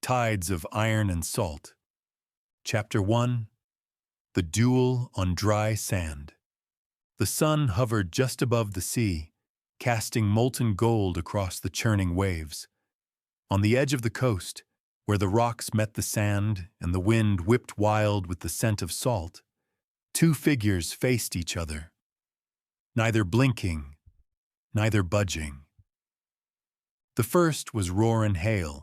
Tides of Iron and Salt. Chapter 1. The Duel on Dry Sand. The sun hovered just above the sea, casting molten gold across the churning waves. On the edge of the coast, where the rocks met the sand and the wind whipped wild with the scent of salt, two figures faced each other, neither blinking, neither budging. The first was Roarin,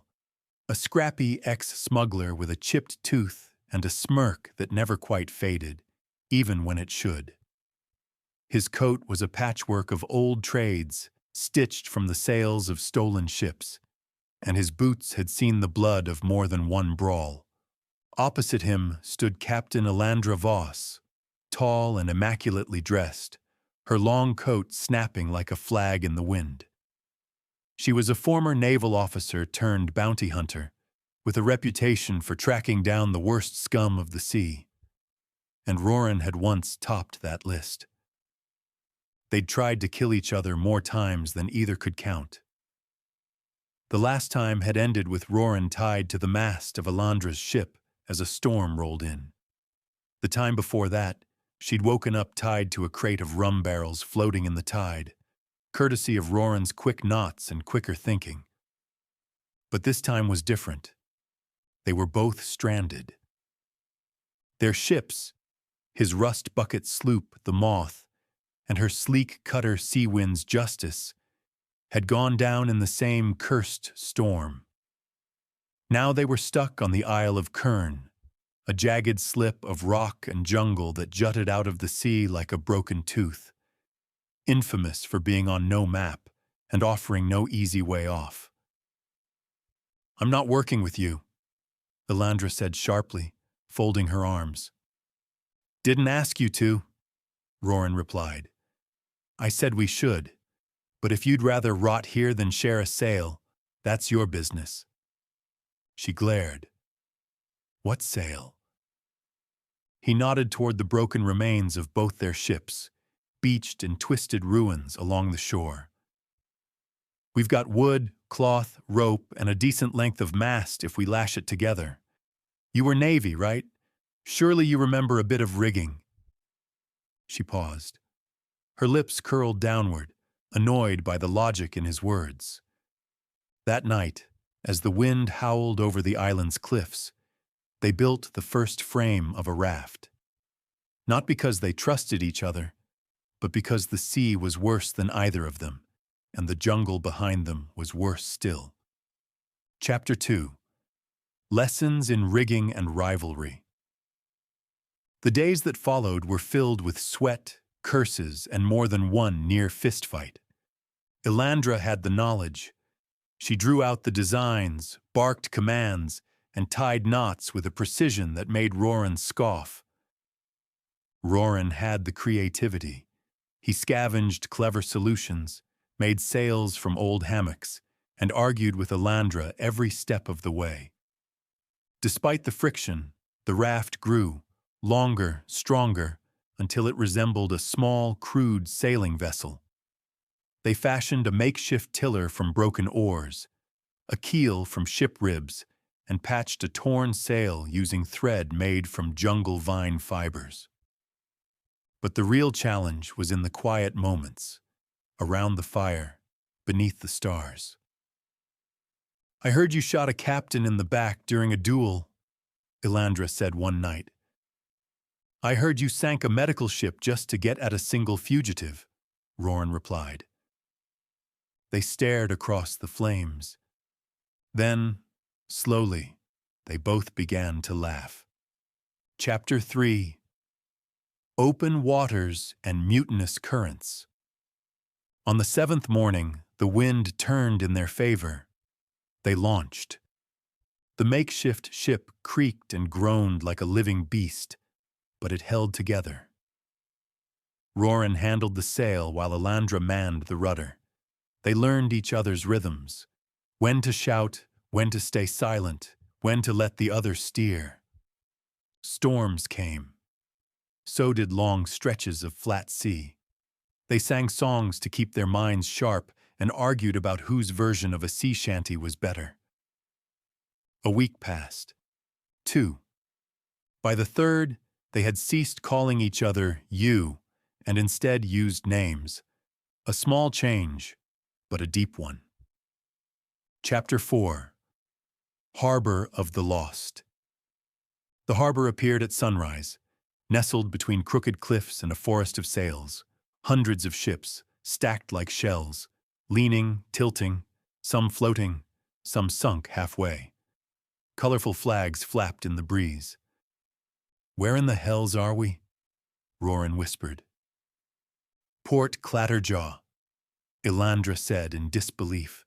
a scrappy ex-smuggler with a chipped tooth and a smirk that never quite faded, even when it should. His coat was a patchwork of old trades stitched from the sails of stolen ships, and his boots had seen the blood of more than one brawl. Opposite him stood Captain Elandra Voss, tall and immaculately dressed, her long coat snapping like a flag in the wind. She was a former naval officer turned bounty hunter, with a reputation for tracking down the worst scum of the sea. And Roarin had once topped that list. They'd tried to kill each other more times than either could count. The last time had ended with Roarin tied to the mast of Elandra's ship as a storm rolled in. The time before that, she'd woken up tied to a crate of rum barrels floating in the tide, courtesy of Roarin's quick knots and quicker thinking. But this time was different. They were both stranded. Their ships, his rust bucket sloop, the Moth, and her sleek cutter Sea Wind's Justice, had gone down in the same cursed storm. Now they were stuck on the Isle of Kern, a jagged slip of rock and jungle that jutted out of the sea like a broken tooth, infamous for being on no map and offering no easy way off. "I'm not working with you," Elandra said sharply, folding her arms. "Didn't ask you to," Roarin replied. "I said we should, but if you'd rather rot here than share a sail, that's your business." She glared. "What sail?" He nodded toward the broken remains of both their ships, beached in twisted ruins along the shore. "We've got wood, cloth, rope, and a decent length of mast if we lash it together. You were Navy, right? Surely you remember a bit of rigging." She paused. Her lips curled downward, annoyed by the logic in his words. That night, as the wind howled over the island's cliffs, they built the first frame of a raft. Not because they trusted each other, but because the sea was worse than either of them, and the jungle behind them was worse still. Chapter 2. Lessons in Rigging and Rivalry. The days that followed were filled with sweat, curses, and more than one near fistfight. Elandra had the knowledge. She drew out the designs, barked commands, and tied knots with a precision that made Roarin scoff. Roarin had the creativity. He scavenged clever solutions, made sails from old hammocks, and argued with Elandra every step of the way. Despite the friction, the raft grew, longer, stronger, until it resembled a small, crude sailing vessel. They fashioned a makeshift tiller from broken oars, a keel from ship ribs, and patched a torn sail using thread made from jungle vine fibers. But the real challenge was in the quiet moments, around the fire, beneath the stars. "I heard you shot a captain in the back during a duel," Elandra said one night. "I heard you sank a medical ship just to get at a single fugitive," Roarin replied. They stared across the flames. Then, slowly, they both began to laugh. Chapter 3. Open Waters and Mutinous Currents. On the 7th morning, the wind turned in their favor. They launched. The makeshift ship creaked and groaned like a living beast, but it held together. Roarin handled the sail while Elandra manned the rudder. They learned each other's rhythms, when to shout, when to stay silent, when to let the other steer. Storms came. So did long stretches of flat sea. They sang songs to keep their minds sharp and argued about whose version of a sea shanty was better. A week passed. 2. By the third, they had ceased calling each other you and instead used names. A small change, but a deep one. Chapter 4. Harbor of the Lost. The harbor appeared at sunrise, nestled between crooked cliffs and a forest of sails. Hundreds of ships, stacked like shells, leaning, tilting, some floating, some sunk halfway. Colorful flags flapped in the breeze. "Where in the hells are we?" Roarin whispered. "Port Clatterjaw," Elandra said in disbelief.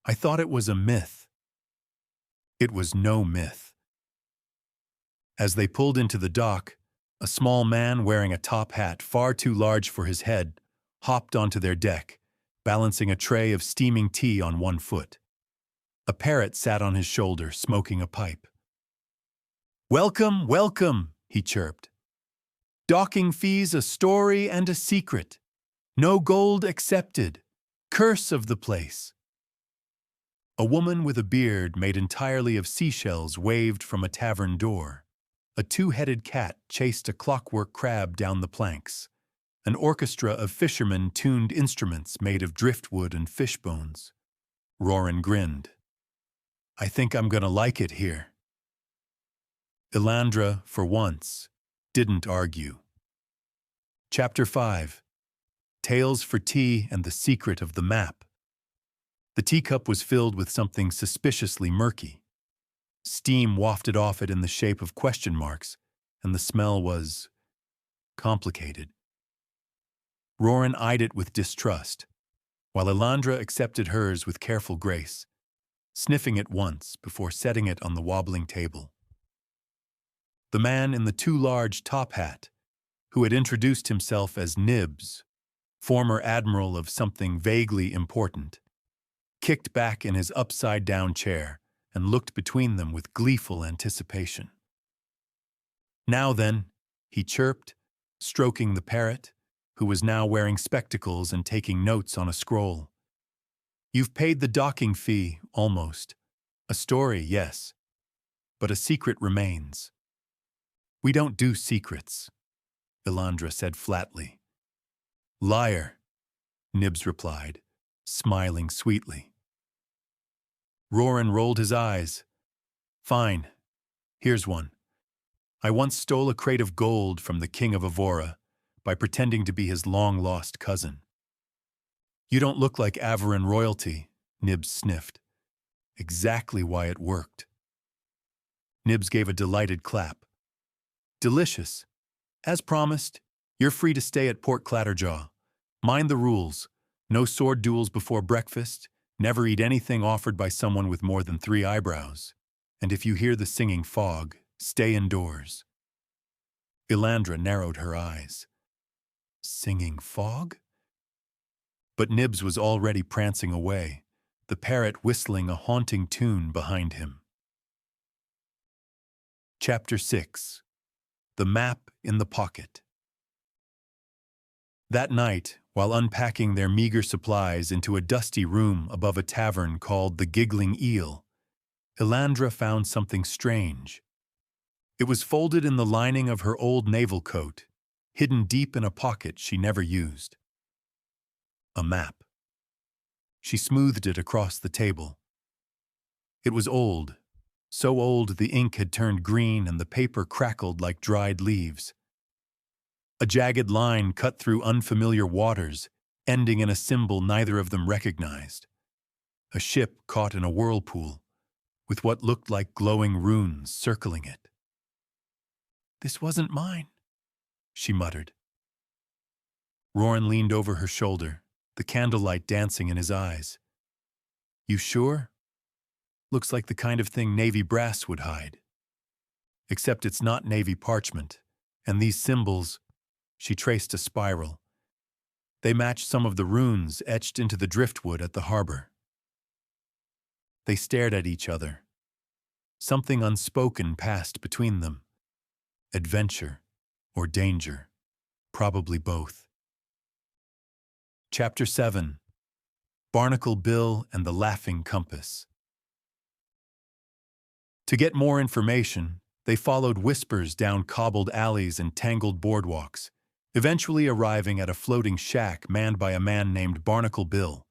"I thought it was a myth." It was no myth. As they pulled into the dock, a small man wearing a top hat far too large for his head hopped onto their deck, balancing a tray of steaming tea on one foot. A parrot sat on his shoulder, smoking a pipe. "Welcome, welcome," he chirped. "Docking fees a story and a secret. No gold accepted. Curse of the place." A woman with a beard made entirely of seashells waved from a tavern door. A two-headed cat chased a clockwork crab down the planks. An orchestra of fishermen tuned instruments made of driftwood and fish bones. Roarin grinned. "I think I'm gonna like it here." Elandra, for once, didn't argue. Chapter 5. Tales for Tea and the Secret of the Map. The teacup was filled with something suspiciously murky. Steam wafted off it in the shape of question marks, and the smell was complicated. Roarin eyed it with distrust, while Elandra accepted hers with careful grace, sniffing it once before setting it on the wobbling table. The man in the too large top hat, who had introduced himself as Nibs, former admiral of something vaguely important, kicked back in his upside-down chair and looked between them with gleeful anticipation. "Now then," he chirped, stroking the parrot, who was now wearing spectacles and taking notes on a scroll. "You've paid the docking fee, almost. A story, yes, but a secret remains." "We don't do secrets," Elandra said flatly. "Liar," Nibs replied, smiling sweetly. Roarin rolled his eyes. "Fine. Here's one. I once stole a crate of gold from the king of Avora by pretending to be his long-lost cousin." "You don't look like Avaran royalty," Nibs sniffed. "Exactly why it worked." Nibs gave a delighted clap. "Delicious. As promised, you're free to stay at Port Clatterjaw. Mind the rules. No sword duels before breakfast. Never eat anything offered by someone with more than 3 eyebrows. And if you hear the singing fog, stay indoors." Elandra narrowed her eyes. Singing fog? But Nibs was already prancing away, the parrot whistling a haunting tune behind him. Chapter 6. The Map in the Pocket. That night, while unpacking their meager supplies into a dusty room above a tavern called the Giggling Eel, Elandra found something strange. It was folded in the lining of her old naval coat, hidden deep in a pocket she never used. A map. She smoothed it across the table. It was old, so old the ink had turned green and the paper crackled like dried leaves. A jagged line cut through unfamiliar waters, ending in a symbol neither of them recognized. A ship caught in a whirlpool, with what looked like glowing runes circling it. "This wasn't mine," she muttered. Roarin leaned over her shoulder, the candlelight dancing in his eyes. "You sure? Looks like the kind of thing Navy brass would hide. Except it's not Navy parchment, and these symbols," she traced a spiral. "They match some of the runes etched into the driftwood at the harbor." They stared at each other. Something unspoken passed between them. Adventure or danger, probably both. Chapter 7. Barnacle Bill and the Laughing Compass. To get more information, they followed whispers down cobbled alleys and tangled boardwalks, eventually arriving at a floating shack manned by a man named Barnacle Bill,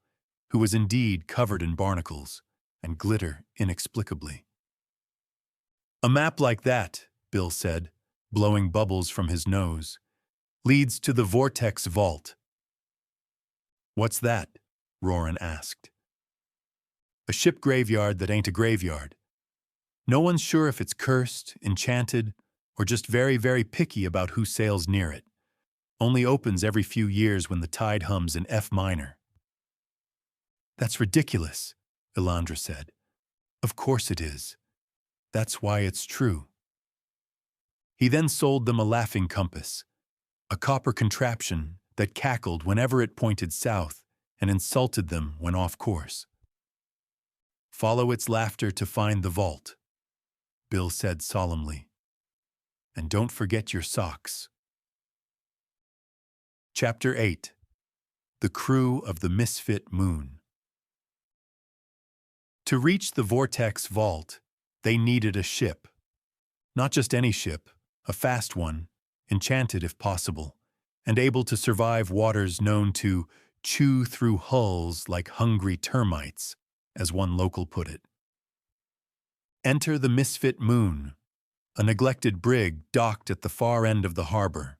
who was indeed covered in barnacles and glitter inexplicably. "A map like that," Bill said, blowing bubbles from his nose, "leads to the Vortex Vault." "What's that?" Roarin asked. "A ship graveyard that ain't a graveyard. No one's sure if it's cursed, enchanted, or just very, very picky about who sails near it. Only opens every few years when the tide hums in F minor." "That's ridiculous," Elandra said. "Of course it is. That's why it's true." He then sold them a laughing compass, a copper contraption that cackled whenever it pointed south and insulted them when off course. "Follow its laughter to find the vault," Bill said solemnly. "And don't forget your socks." Chapter 8. The Crew of the Misfit Moon. To reach the Vortex Vault, they needed a ship. Not just any ship, a fast one, enchanted if possible, and able to survive waters known to chew through hulls like hungry termites, as one local put it. Enter the Misfit Moon, a neglected brig docked at the far end of the harbor,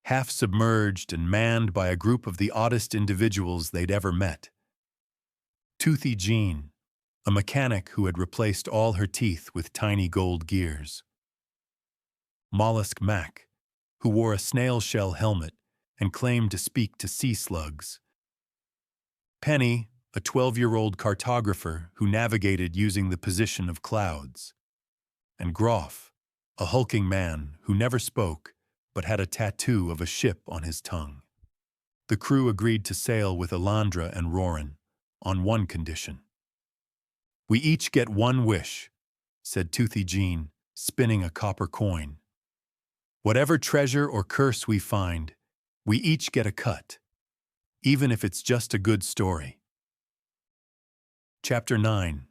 half submerged and manned by a group of the oddest individuals they'd ever met. Toothy Jean, a mechanic who had replaced all her teeth with tiny gold gears. Mollusk Mac, who wore a snail-shell helmet and claimed to speak to sea slugs. Penny, a 12-year-old cartographer who navigated using the position of clouds. And Groff, a hulking man who never spoke but had a tattoo of a ship on his tongue. The crew agreed to sail with Elandra and Roarin on one condition. "We each get one wish," said Toothy Jean, spinning a copper coin. "Whatever treasure or curse we find, we each get a cut, even if it's just a good story." Chapter 9.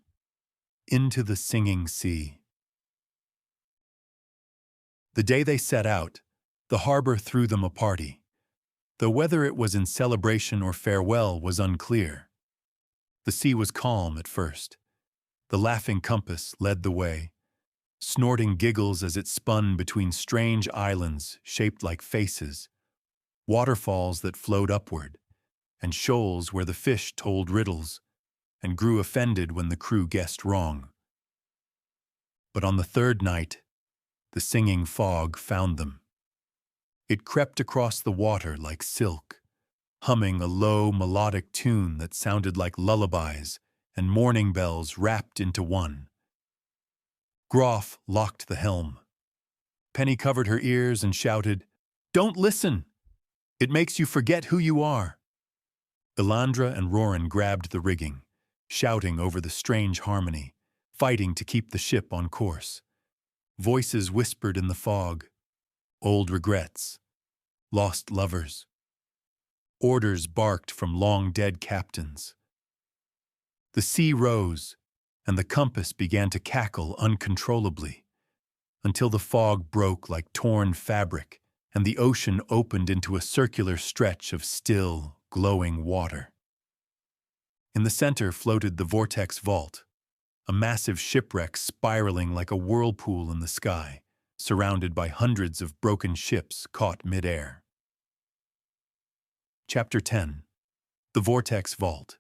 Into the Singing Sea. The day they set out, the harbor threw them a party, though whether it was in celebration or farewell was unclear. The sea was calm at first. The laughing compass led the way, snorting giggles as it spun between strange islands shaped like faces, waterfalls that flowed upward, and shoals where the fish told riddles and grew offended when the crew guessed wrong. But on the third night, the singing fog found them. It crept across the water like silk, humming a low, melodic tune that sounded like lullabies and morning bells wrapped into one. Groff locked the helm. Penny covered her ears and shouted, "Don't listen! It makes you forget who you are." Elandra and Roarin grabbed the rigging, shouting over the strange harmony, fighting to keep the ship on course. Voices whispered in the fog, old regrets, lost lovers. Orders barked from long-dead captains. The sea rose, and the compass began to cackle uncontrollably, until the fog broke like torn fabric and the ocean opened into a circular stretch of still, glowing water. In the center floated the Vortex Vault, a massive shipwreck spiraling like a whirlpool in the sky, surrounded by hundreds of broken ships caught mid-air. Chapter 10. The Vortex Vault.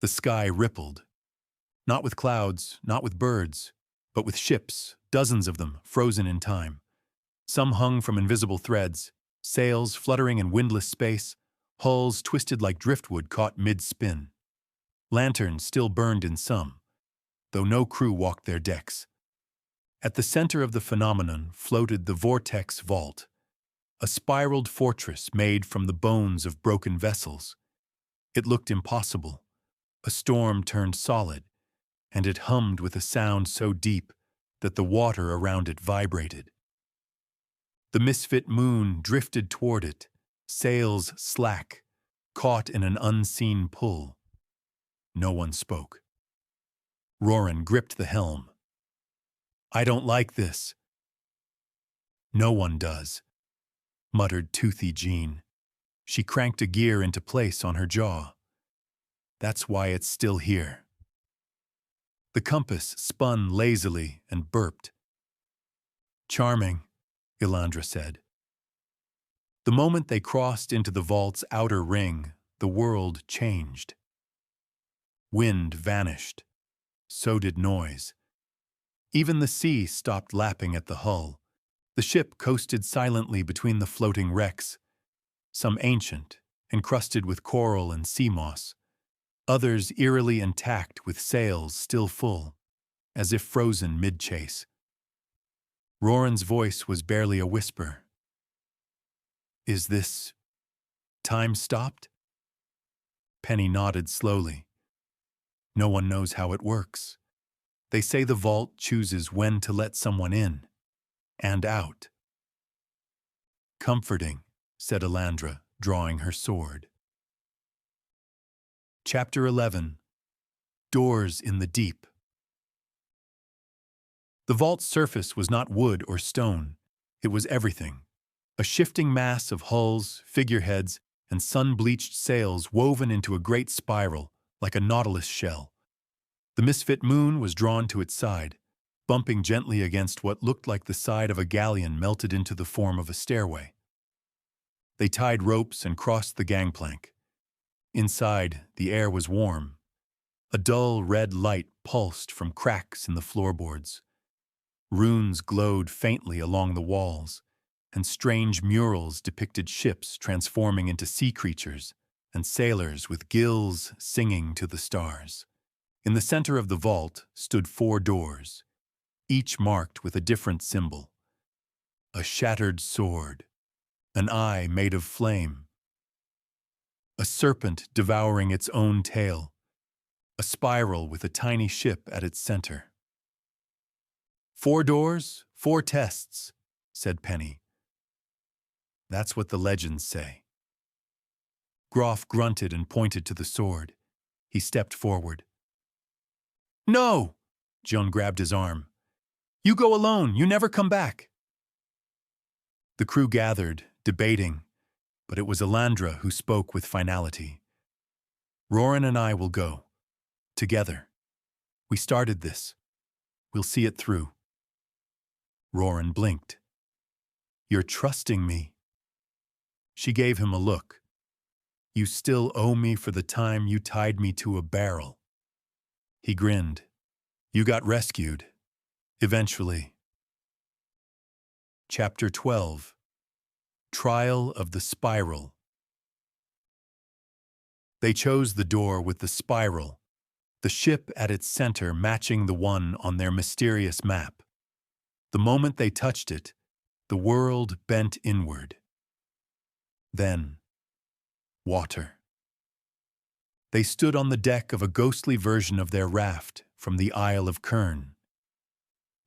The sky rippled. Not with clouds, not with birds, but with ships, dozens of them, frozen in time. Some hung from invisible threads, sails fluttering in windless space, hulls twisted like driftwood caught mid-spin. Lanterns still burned in some, though no crew walked their decks. At the center of the phenomenon floated the Vortex Vault, a spiraled fortress made from the bones of broken vessels. It looked impossible. A storm turned solid, and it hummed with a sound so deep that the water around it vibrated. The misfit moon drifted toward it, sails slack, caught in an unseen pull. No one spoke. Roarin gripped the helm. I don't like this. No one does, muttered Toothy Jean. She cranked a gear into place on her jaw. That's why it's still here. The compass spun lazily and burped. Charming, Elandra said. The moment they crossed into the vault's outer ring, the world changed. Wind vanished. So did noise. Even the sea stopped lapping at the hull. The ship coasted silently between the floating wrecks, some ancient, encrusted with coral and sea moss, others eerily intact with sails still full, as if frozen mid-chase. Roarin's voice was barely a whisper. Is this time stopped? Penny nodded slowly. No one knows how it works. They say the vault chooses when to let someone in and out. Comforting, said Elandra, drawing her sword. Chapter 11. Doors in the Deep. The vault's surface was not wood or stone. It was everything. A shifting mass of hulls, figureheads, and sun-bleached sails woven into a great spiral, like a nautilus shell. The misfit moon was drawn to its side, bumping gently against what looked like the side of a galleon melted into the form of a stairway. They tied ropes and crossed the gangplank. Inside, the air was warm. A dull red light pulsed from cracks in the floorboards. Runes glowed faintly along the walls, and strange murals depicted ships transforming into sea creatures and sailors with gills singing to the stars. In the center of the vault stood 4 doors, each marked with a different symbol. A shattered sword, an eye made of flame, a serpent devouring its own tail, a spiral with a tiny ship at its center. 4 doors, 4 tests, said Penny. That's what the legends say. Groff grunted and pointed to the sword. He stepped forward. No! Joan grabbed his arm. You go alone. You never come back. The crew gathered, debating, but it was Elandra who spoke with finality. Roarin and I will go. Together. We started this. We'll see it through. Roarin blinked. You're trusting me. She gave him a look. You still owe me for the time you tied me to a barrel. He grinned. You got rescued. Eventually. Chapter 12. Trial of the Spiral. They chose the door with the spiral, the ship at its center matching the one on their mysterious map. The moment they touched it, the world bent inward. Then, water. They stood on the deck of a ghostly version of their raft from the Isle of Kern.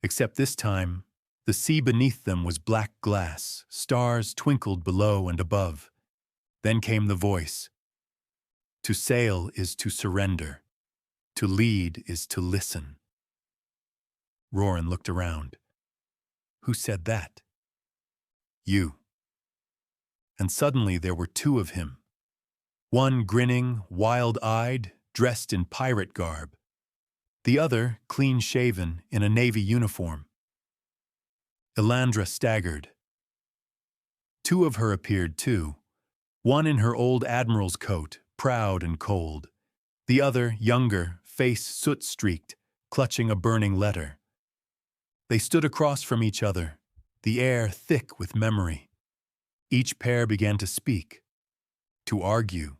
Except this time, the sea beneath them was black glass, stars twinkled below and above. Then came the voice. To sail is to surrender. To lead is to listen. Roarin looked around. Who said that? You. And suddenly there were 2 of him. One grinning, wild-eyed, dressed in pirate garb. The other clean-shaven in a navy uniform. Elandra staggered. 2 of her appeared too, one in her old admiral's coat, proud and cold. The other, younger, face soot-streaked, clutching a burning letter. They stood across from each other, the air thick with memory. Each pair began to speak, to argue,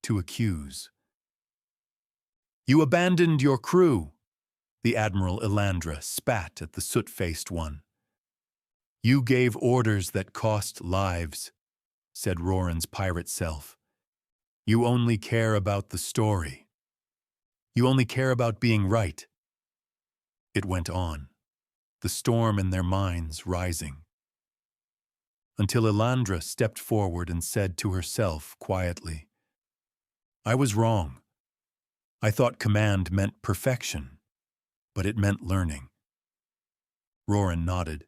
to accuse. You abandoned your crew, the Admiral Elandra spat at the soot-faced one. You gave orders that cost lives, said Roarin's pirate self. You only care about the story. You only care about being right. It went on, the storm in their minds rising. Until Elandra stepped forward and said to herself quietly, I was wrong. I thought command meant perfection, but it meant learning. Roarin nodded.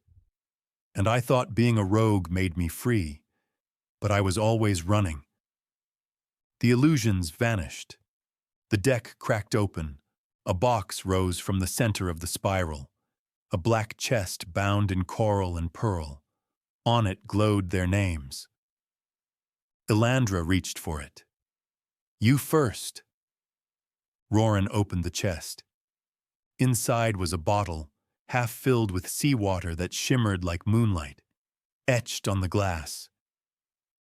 And I thought being a rogue made me free, but I was always running. The illusions vanished. The deck cracked open. A box rose from the center of the spiral. A black chest bound in coral and pearl. On it glowed their names. Elandra reached for it. You first. Roarin opened the chest. Inside was a bottle, half filled with seawater that shimmered like moonlight, etched on the glass.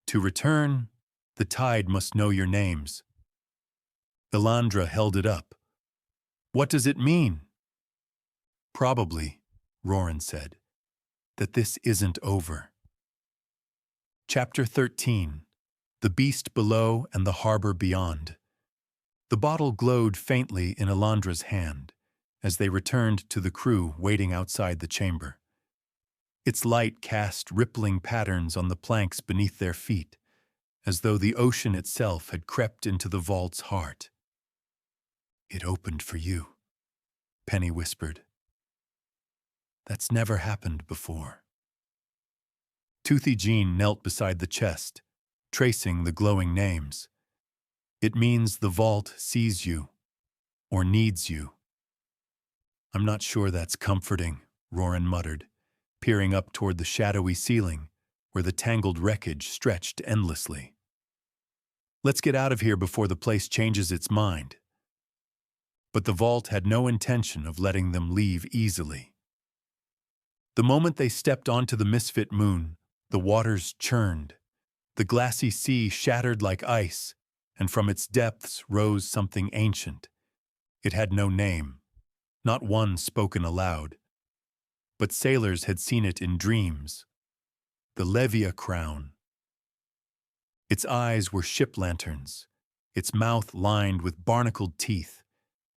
To return, the tide must know your names. Elandra held it up. What does it mean? Probably, Roarin said, that this isn't over. Chapter 13. The Beast Below and the Harbor Beyond. The bottle glowed faintly in Elandra's hand as they returned to the crew waiting outside the chamber. Its light cast rippling patterns on the planks beneath their feet, as though the ocean itself had crept into the vault's heart. It opened for you, Penny whispered. That's never happened before. Toothy Jean knelt beside the chest, tracing the glowing names. It means the vault sees you, or needs you. I'm not sure that's comforting, Roarin muttered, peering up toward the shadowy ceiling where the tangled wreckage stretched endlessly. Let's get out of here before the place changes its mind. But the vault had no intention of letting them leave easily. The moment they stepped onto the misfit moon, the waters churned. The glassy sea shattered like ice, and from its depths rose something ancient. It had no name, not one spoken aloud. But sailors had seen it in dreams. The Levia crown. Its eyes were ship lanterns, its mouth lined with barnacled teeth,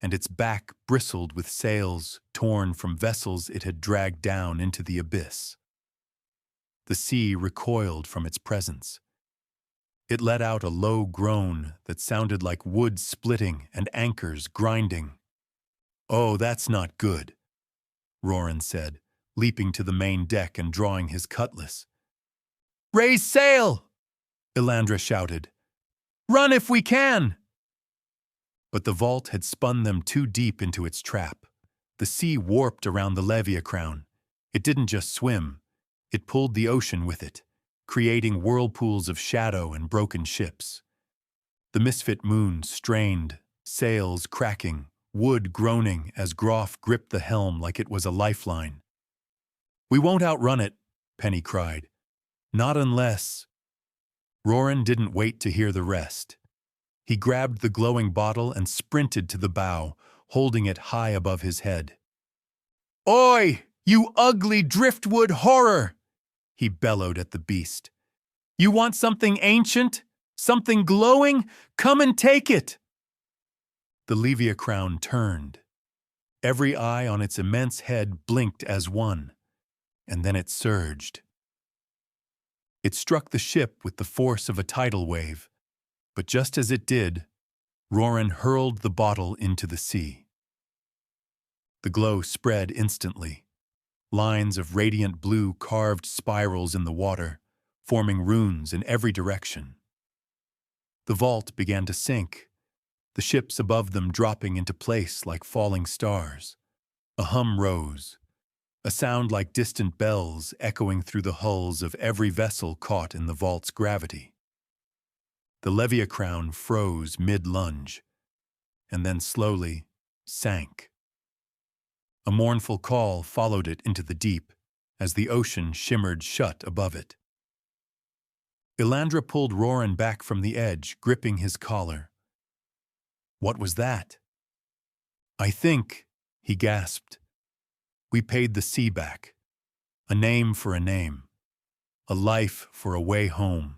and its back bristled with sails torn from vessels it had dragged down into the abyss. The sea recoiled from its presence. It let out a low groan that sounded like wood splitting and anchors grinding. Oh, that's not good, Roarin said, leaping to the main deck and drawing his cutlass. Raise sail! Elandra shouted. Run if we can! But the vault had spun them too deep into its trap. The sea warped around the Levia crown. It didn't just swim. It pulled the ocean with it, creating whirlpools of shadow and broken ships. The misfit moon strained, sails cracking, wood groaning as Groff gripped the helm like it was a lifeline. We won't outrun it, Penny cried. Not unless... Roarin didn't wait to hear the rest. He grabbed the glowing bottle and sprinted to the bow, holding it high above his head. Oi, you ugly driftwood horror! He bellowed at the beast. You want something ancient? Something glowing? Come and take it! The Levia crown turned. Every eye on its immense head blinked as one, and then it surged. It struck the ship with the force of a tidal wave, but just as it did, Roarin hurled the bottle into the sea. The glow spread instantly. Lines of radiant blue carved spirals in the water, forming runes in every direction. The vault began to sink, the ships above them dropping into place like falling stars. A hum rose, a sound like distant bells echoing through the hulls of every vessel caught in the vault's gravity. The Levia crown froze mid-lunge, and then slowly sank. A mournful call followed it into the deep as the ocean shimmered shut above it. Elandra pulled Roarin back from the edge, gripping his collar. What was that? I think, he gasped, we paid the sea back. A name for a name. A life for a way home.